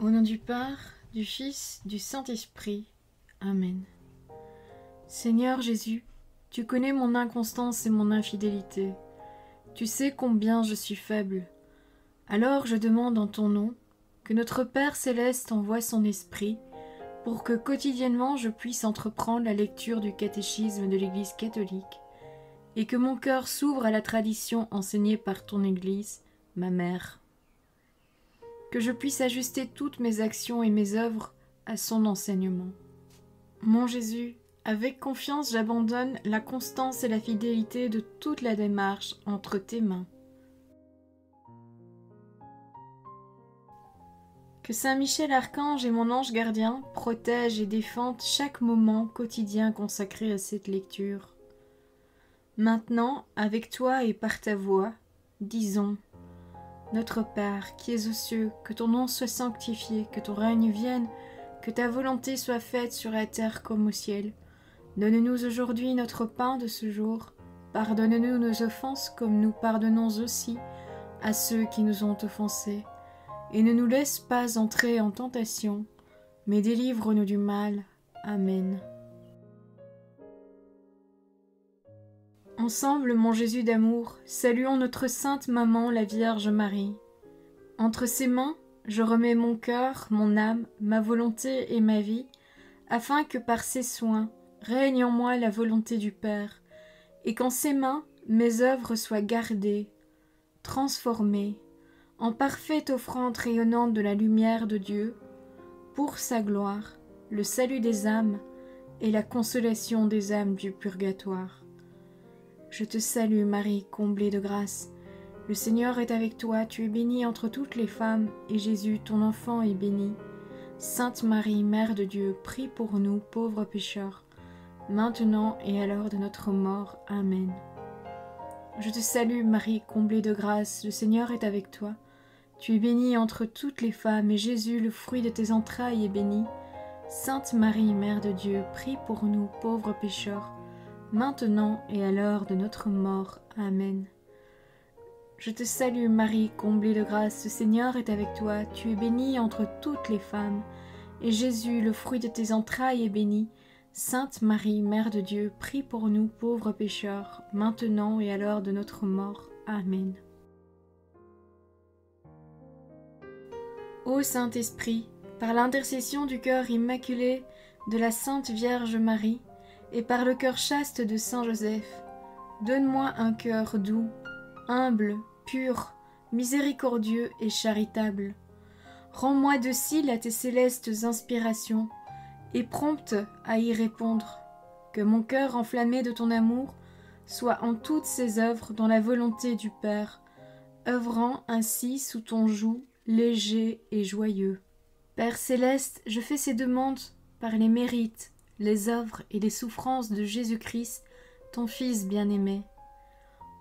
Au nom du Père, du Fils, du Saint-Esprit. Amen. Seigneur Jésus, tu connais mon inconstance et mon infidélité. Tu sais combien je suis faible. Alors je demande en ton nom que notre Père céleste envoie son Esprit pour que quotidiennement je puisse entreprendre la lecture du catéchisme de l'Église catholique et que mon cœur s'ouvre à la tradition enseignée par ton Église, ma mère. Que je puisse ajuster toutes mes actions et mes œuvres à son enseignement. Mon Jésus, avec confiance j'abandonne la constance et la fidélité de toute la démarche entre tes mains. Que Saint Michel Archange et mon ange gardien protègent et défendent chaque moment quotidien consacré à cette lecture. Maintenant, avec toi et par ta voix, disons: Notre Père, qui es aux cieux, que ton nom soit sanctifié, que ton règne vienne, que ta volonté soit faite sur la terre comme au ciel. Donne-nous aujourd'hui notre pain de ce jour. Pardonne-nous nos offenses comme nous pardonnons aussi à ceux qui nous ont offensés. Et ne nous laisse pas entrer en tentation, mais délivre-nous du mal. Amen. Ensemble, mon Jésus d'amour, saluons notre sainte maman, la Vierge Marie. Entre ses mains, je remets mon cœur, mon âme, ma volonté et ma vie, afin que par ses soins règne en moi la volonté du Père, et qu'en ses mains mes œuvres soient gardées, transformées, en parfaite offrande rayonnante de la lumière de Dieu, pour sa gloire, le salut des âmes et la consolation des âmes du purgatoire. Je te salue Marie, comblée de grâce. Le Seigneur est avec toi, tu es bénie entre toutes les femmes, et Jésus, ton enfant, est béni. Sainte Marie, Mère de Dieu, prie pour nous, pauvres pécheurs, maintenant et à l'heure de notre mort. Amen. Je te salue Marie, comblée de grâce, le Seigneur est avec toi. Tu es bénie entre toutes les femmes, et Jésus, le fruit de tes entrailles, est béni. Sainte Marie, Mère de Dieu, prie pour nous, pauvres pécheurs, maintenant et à l'heure de notre mort. Amen. Je te salue Marie, comblée de grâce, le Seigneur est avec toi, tu es bénie entre toutes les femmes, et Jésus, le fruit de tes entrailles, est béni. Sainte Marie, Mère de Dieu, prie pour nous pauvres pécheurs, maintenant et à l'heure de notre mort. Amen. Ô Saint-Esprit, par l'intercession du cœur immaculé de la Sainte Vierge Marie, et par le cœur chaste de Saint Joseph, donne-moi un cœur doux, humble, pur, miséricordieux et charitable. Rends-moi docile à tes célestes inspirations, et prompte à y répondre. Que mon cœur enflammé de ton amour soit en toutes ses œuvres dans la volonté du Père, œuvrant ainsi sous ton joug léger et joyeux. Père céleste, je fais ces demandes par les mérites, les œuvres et les souffrances de Jésus-Christ, ton Fils bien-aimé.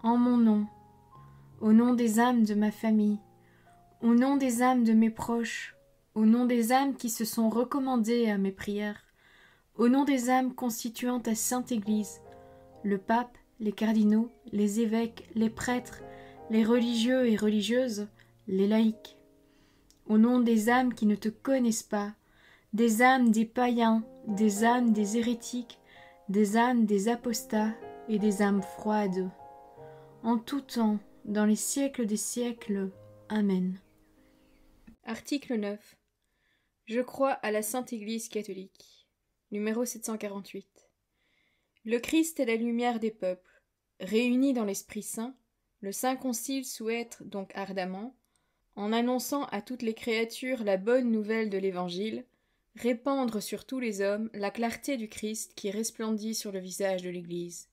En mon nom, au nom des âmes de ma famille, au nom des âmes de mes proches, au nom des âmes qui se sont recommandées à mes prières, au nom des âmes constituant ta Sainte Église, le pape, les cardinaux, les évêques, les prêtres, les religieux et religieuses, les laïcs, au nom des âmes qui ne te connaissent pas, des âmes des païens, des âmes des hérétiques, des âmes des apostats et des âmes froides. En tout temps, dans les siècles des siècles. Amen. Article 9. Je crois à la Sainte Église catholique. Numéro 748. Le Christ est la lumière des peuples. Réunis dans l'Esprit Saint, le Saint Concile souhaite donc ardemment, en annonçant à toutes les créatures la bonne nouvelle de l'Évangile, répandre sur tous les hommes la clarté du Christ qui resplendit sur le visage de l'Église.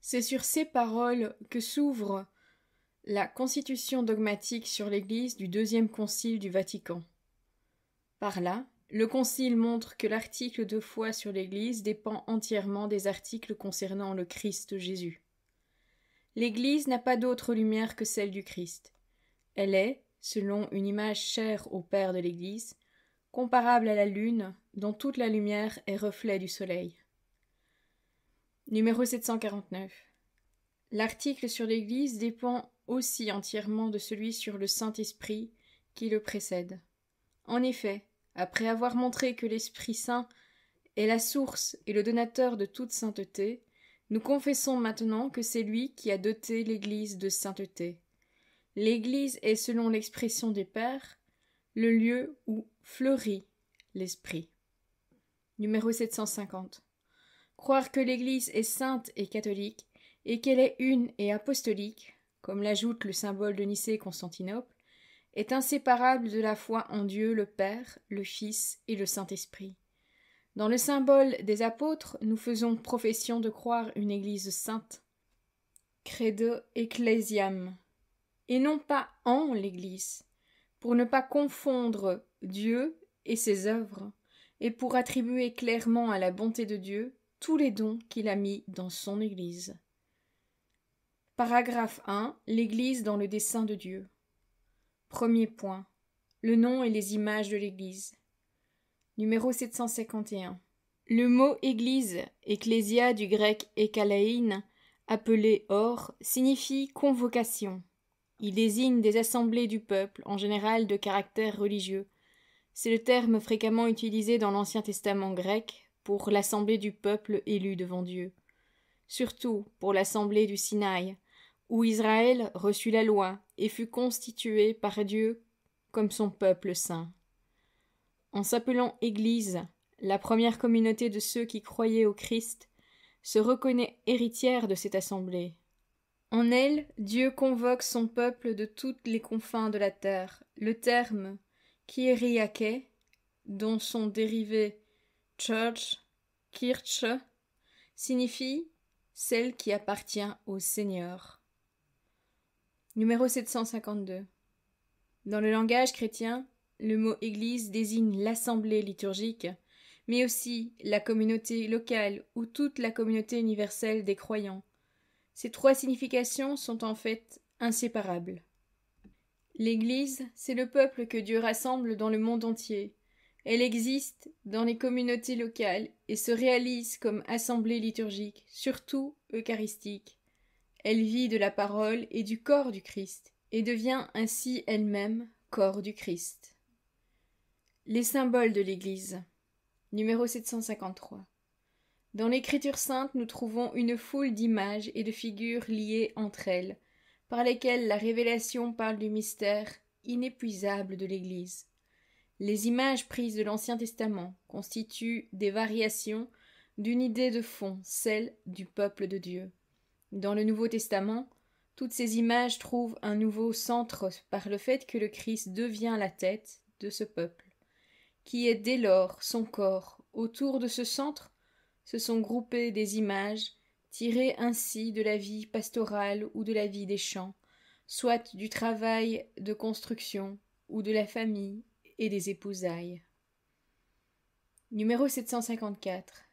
C'est sur ces paroles que s'ouvre la constitution dogmatique sur l'Église du Deuxième Concile du Vatican. Par là, le Concile montre que l'article de foi sur l'Église dépend entièrement des articles concernant le Christ Jésus. L'Église n'a pas d'autre lumière que celle du Christ. Elle est, selon une image chère au Père de l'Église, comparable à la lune, dont toute la lumière est reflet du soleil. Numéro 749. L'article sur l'Église dépend aussi entièrement de celui sur le Saint-Esprit qui le précède. En effet, après avoir montré que l'Esprit Saint est la source et le donateur de toute sainteté, nous confessons maintenant que c'est lui qui a doté l'Église de sainteté. L'Église est, selon l'expression des pères, le lieu où fleurit l'Esprit. Numéro 750. Croire que l'Église est sainte et catholique, et qu'elle est une et apostolique, comme l'ajoute le symbole de Nicée et Constantinople, est inséparable de la foi en Dieu le Père, le Fils et le Saint-Esprit. Dans le symbole des apôtres, nous faisons profession de croire une Église sainte, credo ecclesiam, et non pas en l'Église, pour ne pas confondre Dieu et ses œuvres, et pour attribuer clairement à la bonté de Dieu tous les dons qu'il a mis dans son Église. Paragraphe 1. L'Église dans le dessein de Dieu. Premier point. Le nom et les images de l'Église. Numéro 751. Le mot Église, ecclésia du grec ekkalein, appelé or, signifie convocation. Il désigne des assemblées du peuple, en général de caractère religieux. C'est le terme fréquemment utilisé dans l'Ancien Testament grec pour l'assemblée du peuple élu devant Dieu. Surtout pour l'assemblée du Sinaï, où Israël reçut la loi et fut constitué par Dieu comme son peuple saint. En s'appelant Église, la première communauté de ceux qui croyaient au Christ se reconnaît héritière de cette assemblée. En elle, Dieu convoque son peuple de toutes les confins de la terre. Le terme Kyriake, dont sont dérivés Church, Kirche, signifie celle qui appartient au Seigneur. Numéro 752. Dans le langage chrétien, le mot Église désigne l'assemblée liturgique, mais aussi la communauté locale ou toute la communauté universelle des croyants. Ces trois significations sont en fait inséparables. L'Église, c'est le peuple que Dieu rassemble dans le monde entier. Elle existe dans les communautés locales et se réalise comme assemblée liturgique, surtout eucharistique. Elle vit de la parole et du corps du Christ, et devient ainsi elle-même corps du Christ. Les symboles de l'Église. Numéro 753. Dans l'Écriture sainte, nous trouvons une foule d'images et de figures liées entre elles, par lesquelles la révélation parle du mystère inépuisable de l'Église. Les images prises de l'Ancien Testament constituent des variations d'une idée de fond, celle du peuple de Dieu. Dans le Nouveau Testament, toutes ces images trouvent un nouveau centre par le fait que le Christ devient la tête de ce peuple, qui est dès lors son corps. Autour de ce centre se sont groupées des images tirées ainsi de la vie pastorale ou de la vie des champs, soit du travail de construction ou de la famille et des épousailles. Numéro 754.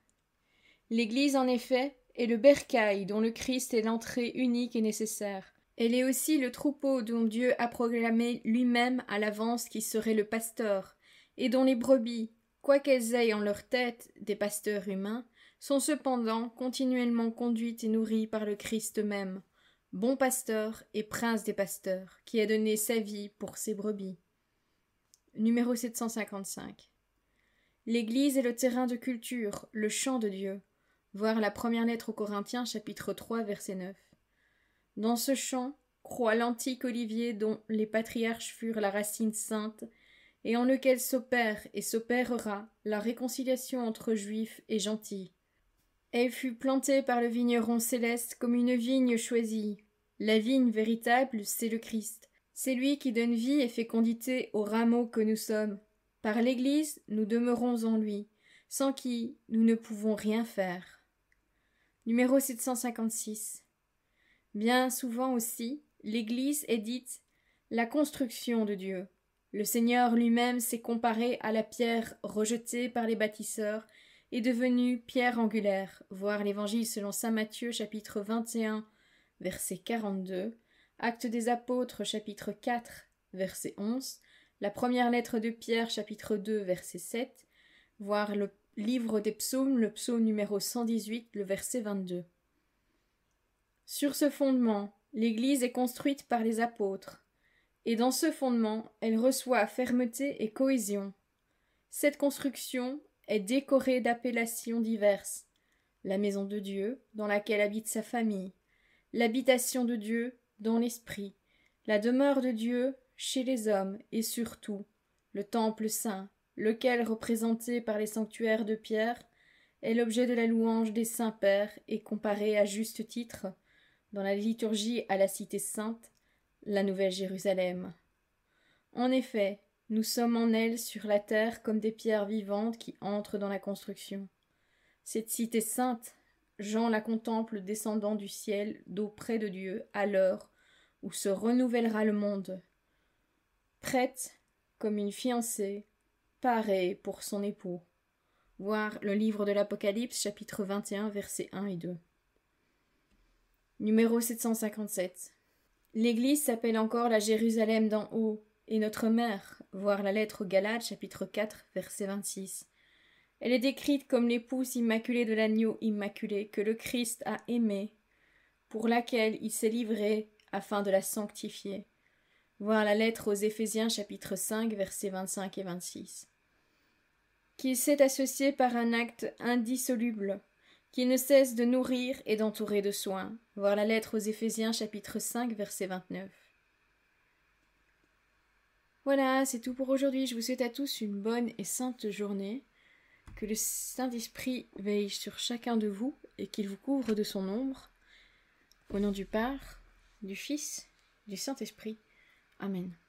L'Église, en effet, est le bercail dont le Christ est l'entrée unique et nécessaire. Elle est aussi le troupeau dont Dieu a proclamé lui-même à l'avance qui serait le pasteur, et dont les brebis, quoiqu'elles aient en leur tête des pasteurs humains, sont cependant continuellement conduites et nourries par le Christ même, bon pasteur et prince des pasteurs, qui a donné sa vie pour ses brebis. Numéro 755. L'Église est le terrain de culture, le champ de Dieu. Voir la première lettre aux Corinthiens, chapitre 3, verset 9. Dans ce champ croît l'antique olivier dont les patriarches furent la racine sainte, et en lequel s'opère et s'opérera la réconciliation entre juifs et gentils. Elle fut plantée par le vigneron céleste comme une vigne choisie. La vigne véritable, c'est le Christ. C'est lui qui donne vie et fécondité aux rameaux que nous sommes. Par l'Église, nous demeurons en lui, sans qui nous ne pouvons rien faire. Numéro 756. Bien souvent aussi, l'Église est dite la construction de Dieu. Le Seigneur lui-même s'est comparé à la pierre rejetée par les bâtisseurs et devenue pierre angulaire. Voir l'Évangile selon saint Matthieu, chapitre 21, verset 42, Actes des Apôtres, chapitre 4, verset 11, la première lettre de Pierre, chapitre 2, verset 7, voir le livre des psaumes, le psaume numéro 118, le verset 22. Sur ce fondement, l'Église est construite par les apôtres. Et dans ce fondement, elle reçoit fermeté et cohésion. Cette construction est décorée d'appellations diverses. La maison de Dieu, dans laquelle habite sa famille, l'habitation de Dieu dans l'esprit, la demeure de Dieu chez les hommes et surtout le temple saint, lequel, représenté par les sanctuaires de pierre, est l'objet de la louange des saints pères et comparé à juste titre, dans la liturgie à la cité sainte, la Nouvelle Jérusalem. En effet, nous sommes en elle sur la terre comme des pierres vivantes qui entrent dans la construction. Cette cité sainte, Jean la contemple descendant du ciel d'auprès de Dieu à l'heure où se renouvellera le monde, prête comme une fiancée, parée pour son époux. Voir le livre de l'Apocalypse, chapitre 21, versets 1 et 2. Numéro 757. L'Église s'appelle encore la Jérusalem d'en haut, et notre mère, voir la lettre aux Galates, chapitre 4, verset 26. Elle est décrite comme l'épouse immaculée de l'agneau immaculé que le Christ a aimée, pour laquelle il s'est livré afin de la sanctifier. Voir la lettre aux Éphésiens, chapitre 5, versets 25 et 26. Qu'il s'est associé par un acte indissoluble, qu'il ne cesse de nourrir et d'entourer de soins. Voir la lettre aux Éphésiens, chapitre 5, verset 29. Voilà, c'est tout pour aujourd'hui. Je vous souhaite à tous une bonne et sainte journée. Que le Saint-Esprit veille sur chacun de vous et qu'il vous couvre de son ombre. Au nom du Père, du Fils, du Saint-Esprit. Amen.